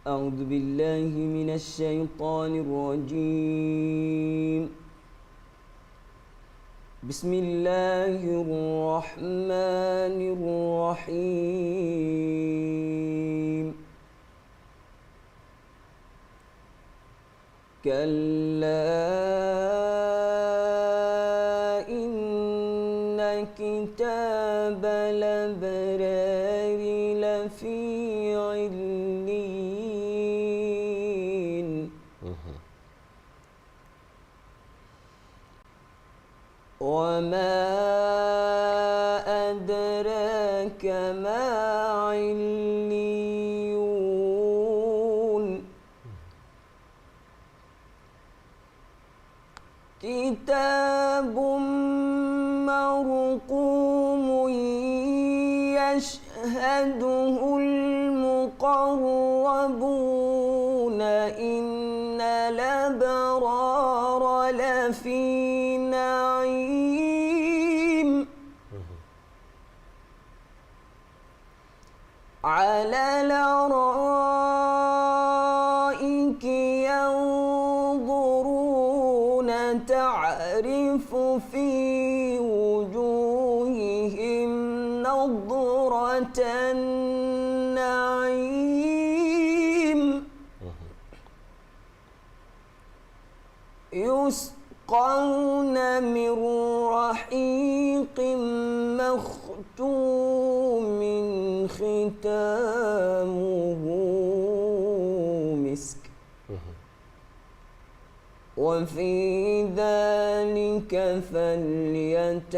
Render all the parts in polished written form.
أعوذ بالله من الشيطان الرجيم. بسم الله الرحمن الرحيم. كلا إن كتاب الأبرار لفي عليين. وما أدراك ما عليون. كتاب مرقوم يشهده المقربون إن الأبرار لفي نعيم على الأرائك ينظرون تعرف في وجوههم نضرة النعيم يسقون من رحيق مختوم ختامه مسك وفي ذلك فليتنافس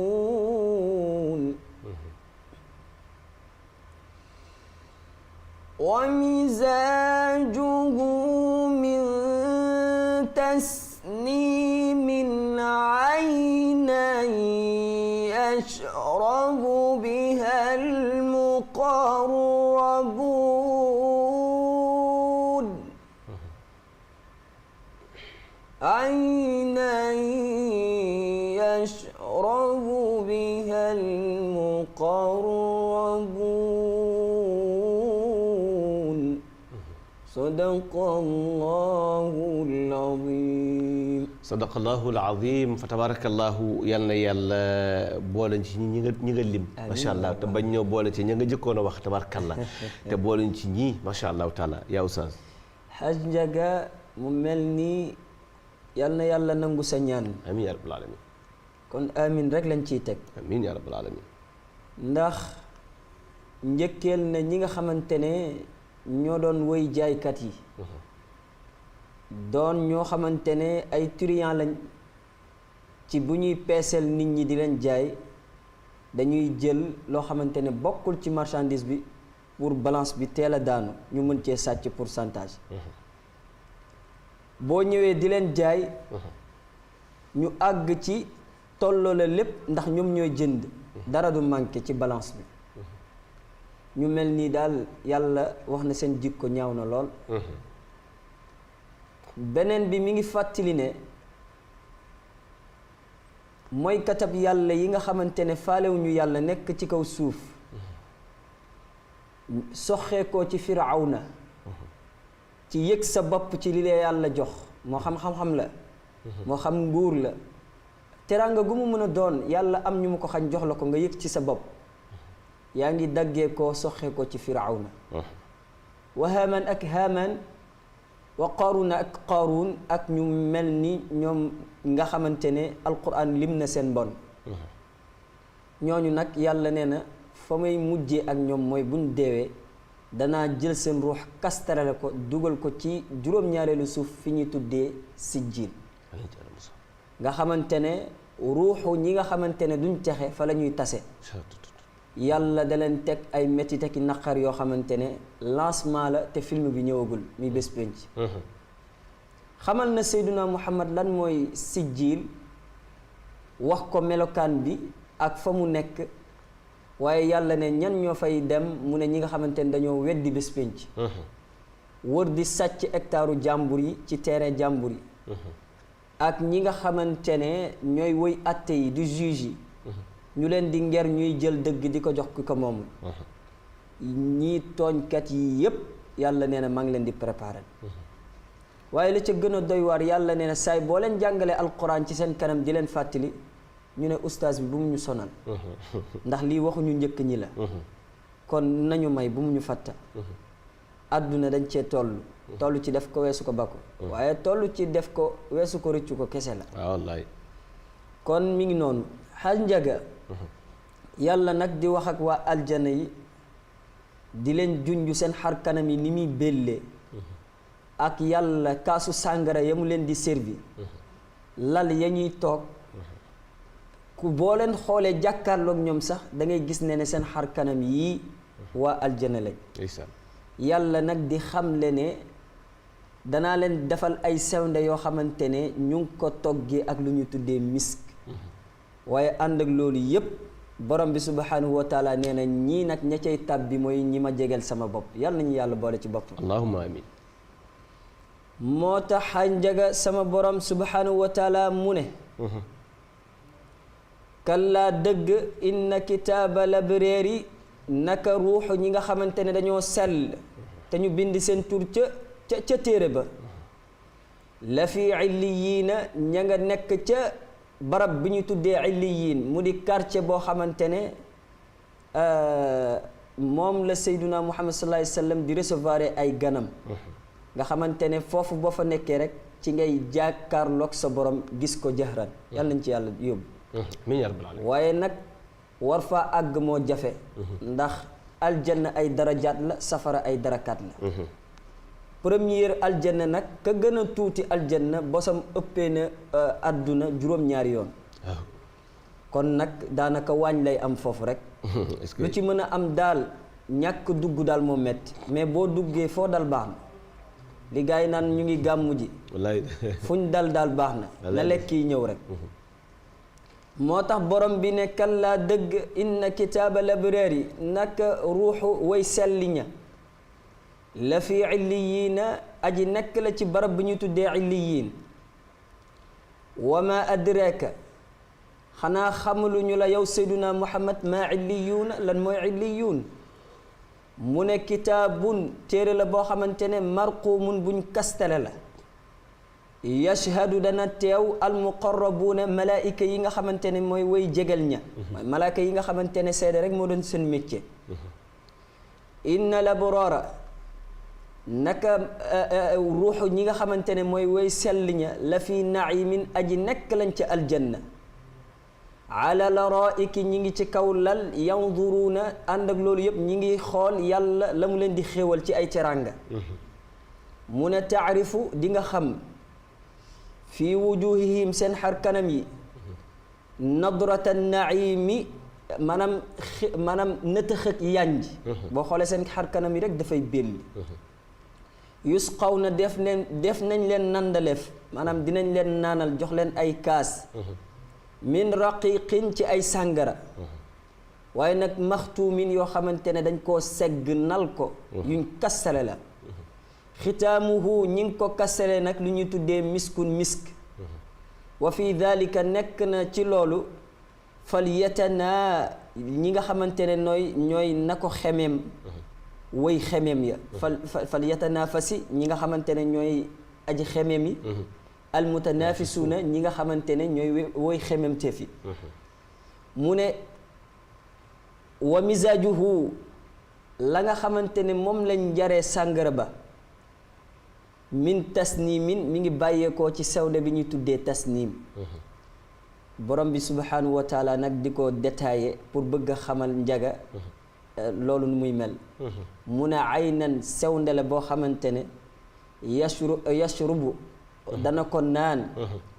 المتنافسون. ومزاجه من تسنيم عينا يشرب بها المقربون عينا يشرب بها المقربون. صدق الله العظيم. sadaqallahul azim fa tabarakallahu yal na yàlla boole ci ñi nga lim macha allah te bañ ñoo boole ci ñi nga jëkkoon a wax tabarakallah te boole ci ñii macha allahu taala yaa oustaz Haj Njaga mu mel ni yal na yàlla nangu sa ñaan. amin ya rabbal alamin. kon amin rek lañ ciy teg. amin ya rabbal alamin. ndax njëkkeel na ñi nga xamante ne ñoo doon woy jaaykat yi doon ñoo xamante ne ay truand lañ ci bu ñuy peeseel nit ñi di leen jaay dañuy jël loo xamante ne bokkul ci marchandise bi pour balance bi teel a daanu ñu mën cee sàcc pourcentage. boo ñëwee di leen jaay ñu àgg ci tolloo la lépp ndax ñoom ñooy jënd dara du manqué ci balance bi ñu mel nii daal yàlla wax na seen jikko ñaaw na lool. beneen bi mi ngi fàttali ne mooy katab yàlla yi nga xamante ne faalewuñu yàlla nekk ci kaw suuf soxeekoo ci firawna ci yëg sa bopp ci li la yàlla jox moo xam xam-xam la moo xam nguur la teraanga gu mu mën a doon yàlla am ñu mu ko xañ jox la ko nga yëg ci sa bopp yaa ngi daggee koo soxeekoo ci firawna wa haamaan ak haamaan wa qaaruna ak qaaruun ak ñu mel ni ñoom nga xamante ne alquran lim na seen bon ñooñu nag yàlla nee na fa may mujjee ak ñoom mooy buñ deewee danaa jël seen ruux kastarale ko dugal ko ci juróom-ñaareelu suuf fi ñuy tuddee sijjiin nga xamante ne ruuxu ñi nga xamante ne duñ texe fa la ñuy tase yàlla da leen teg ay métti ki naqar yoo xamante ne lancement la te film bi ñëwagul muy bés penc xamal na Seyduna Muhammad lan mooy sijjiil wax ko melokaan bi ak fa mu nekk waaye yàlla ne ñan ñoo fay dem mu ne ñi nga xamante ne dañoo weddi bés penc wër di sàcc hectare jàmbur yi ci terrain jàmbur yi ak ñi nga xamante ne ñooy woy atte yi di juge yi ñu leen di nger ñuy jël dëgg di ko jox ki ko moomul ñii tooñkat yi yépp yàlla nee na maa ngi leen di préparer waaye la ca gën a doy waar yàlla nee na saay boo leen jàngalee alquran ci seen kanam di leen fàttali ñu ne ustaas bi bu mu ñu sonal ndax lii waxuñu njëkk ñi la kon nañu may bu mu ñu fàtta àdduna dañ cee toll ci def ko weesu ko bakku waaye toll ci def ko weesu ko rëccu ko kese la waaw wallaay kon mi ngi noonu xal njaga yàlla nag di wax ak waa aljana yi di leen junju seen xar kanam yi ni muy bellee ak yàlla kaasu sàngara ya mu leen di servi lal ya ñuy toog ku boo leen xoolee jàkkaarloog ñoom sax da ngay gis ne seen xar kanam yii waa aljana lañ yàlla nag di xamle ne danaa leen defal ay sewnde yoo xamante ne ñu ngi ko toggee ak lu ñu tuddee misk waaye ànd ak loolu yépp borom bi subhanahu wa taala nee na ñii nag ña cay tàbbi mooy ñi ma jegeel sama bopp yàlla nañu yàlla boole ci bopp allahumma amin moo tax xanjaga sama borom subhanahu wa taala mu ne kallaa dëgg inna kitaaba labreeri naka ruuxu ñi nga xamante ne dañoo sell te ñu bind seen tur ca téere ba la fi illiyiina ña nga nekk ca barab bi ñu tuddee illiyiin mu di quartier boo xamante ne moom la sayduna muhammad sallallahu alayhi wa sallam di recevoir ay ganam nga xamante ne foofu boo fa nekkee rek ci ngay jàkkaarloog sa borom gis ko jahran yàlla nañ ci yàlla yóbbu waaye nag war faa àgg moo jafe ndax aljanna ay darajaat la safara ay darakaat la première aljanna nag ka gën a tuuti aljanna bosam ëppee na àdduna juróom-ñaari yoon kon nag daanaka waañ lay am foofu rek lu ci mën a am daal ñàkk dugg daal moo metti mais boo duggee foo dal baax na li gars yi naan ñu ngi gàmmu ji fuñ dal daal baax na na lekk yi ñëw rek moo tax borom bi ne kallaa dëgg inna kitaaba labraari naka ruuxu way selli ña la fi illiyiina aji nekk la ci barab bi ñu tuddee illiyiin wa ma adraka xanaa xamaluñu la yow sayduna muhammad maa illiyuuna lan mooy illiyuun mu ne kitaabun téere la boo xamante ne marquumun buñ kastale la yashhadu dana teew almuqarrabuuna malaayika yi nga xamante ne mooy way jegal ña mooy malaayika yi nga xamante ne seede rek moo doon seen métier inna labraara naka ruuxu ñi nga xamante ne mooy way sell ña la fi naimin aji nekk lañ ca aljanna ala laraiki ñi ngi ci kaw lal yanduruuna ànd ak loolu yëpp ñi ngi xool yàlla la mu leen di xéewal ci ay teranga mu ne taarifu di nga xam fii wujuhihim seen xar kanam yi nadrata naimi maanaam nëtëxëg yanj boo xoolee seen xar kanam yi rek dafay belli yusqawna def nañ leen nandaleef maanaam dinañ leen naanal jox leen ay kaas min raqiqin ci ay sàngara waaye nag maxtuumin yoo xamante ne dañ koo segg nal ko yuñ kassale la xitaamuhu ñi ngi ko kassale nag lu ñuy tuddee miskun misk wa fi dalika nekk na ci loolu fal yatanaa ñi nga xamante ne ñooy na ko xemeem way xemeem ya fal yatanaafasi ñi nga xamante ne ñooy aji xemeem yi almutanafisuuna ñi nga xamante ne ñooy woy xemem teef yi mu ne wa misaajuhu la nga xamante ne moom lañ jaree sàngara ba min tasnimin mi ngi bàyyeekoo ci sewde bi ñuy tuddee tasnim borom bi subhanahu wa taala nag di ko détaillé pour bëgg a xamal njaga loolu nu muy mel mu ne aynan sewnde la boo xamante ne yashrubu dana ko naan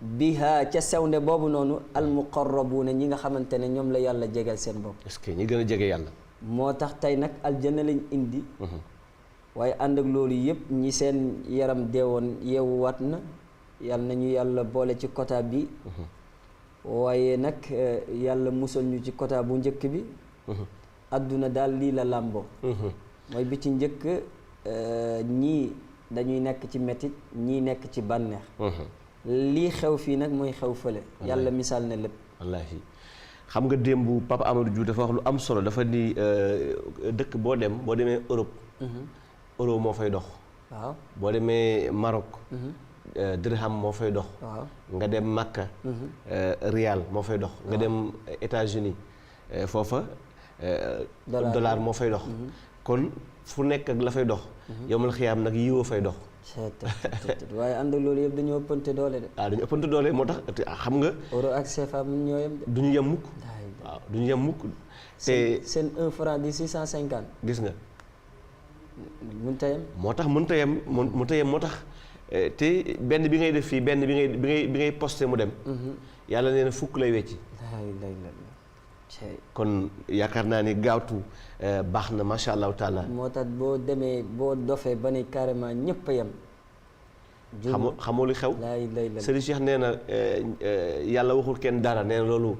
biha ca sewnde boobu noonu almuqarrabuuna ñi nga xamante ne ñoom la yàlla jegal seen bopp est-ce que ñi gën a jege yàlla moo tax tey nag aljanna lañ indi waaye ànd ak loolu yëpp ñi seen yaram deewoon yeewuwaat na yàlla nañu yàlla boole ci quota bi waaye nag yàlla musal ñu ci quota bu njëkk bi adduna daal lii la làmboo mooy bi ci njëkk ñii dañuy nekk ci metit ñii nekk ci bànneex lii xew fii nag mooy xew fële yàlla misaal na lépp wallaahi xam nga démb Papa Amadou Diouf dafa wax lu am solo dafa ni dëkk boo demee Europe euro moo fay dox waaw boo demee Maroc dirham moo fay dox waaw nga dem Makka rial moo fay dox nga dem États-Unis foofa dollar moo fay dox kon fu nekk ak la fay dox yowmal xiyaam nag yiwoo fay dox waaye ànd ak loolu yëpp dañoo ëppante doole de. dañu ëppante doole moo tax xam nga. euro ak CFA mu ñoo yem de. du ñu yem mukk. waaw du ñu yem mukk. te seen 1 franc di 650. gis nga. mënut a yem. moo tax mënut a yem mënut a yem moo tax te benn bi ngay def fii benn bi ngay posté mu dem. yàlla nee na fukk lay wecci. kon yaakaar naa ni gaawtu baax na macha allahu taala. moo tax boo demee boo dofee ba ni carrément ñëpp a yem. xamoo li xew. Serigne Cheikh nee na yàlla waxul kenn dara nee na loolu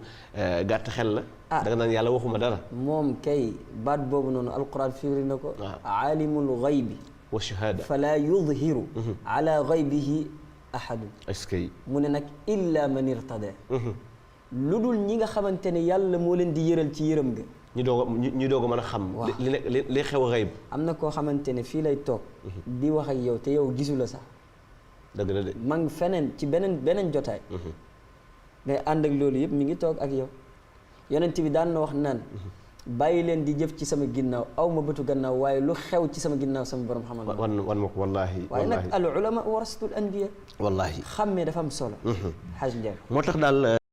gàtt xel la. da nga naan yàlla waxuma dara. moom kay baat boobu noonu alquran firi na ko. aalimul ghaybi wa shahada fala yudhiru ala ghaybihi ahadun. est-ce que mu ne nag illa man irtada lu dul ñi nga xamante ne yàlla moo leen di yëral ci yërëm ga. ñu doog a mën a xam. li xew a xayb. am na koo xamante ne fii lay toog. di wax ak yow te yow gisu la sax. dëgg la de. ma ngi feneen ci beneen jotaay. mais ànd ak loolu yëpp mi ngi toog ak yow. yonent bi daan na wax naan. bàyyi leen di jëf ci sama ginnaaw aw ma bëtu gannaaw waaye lu xew ci sama ginnaaw sama borom xamal ma. wan ma ko wallaahi. waaye nag al ulama warasatul anbiya. wallaahi xàmmee dafa am solo. xaj Ndiaye. moo tax daal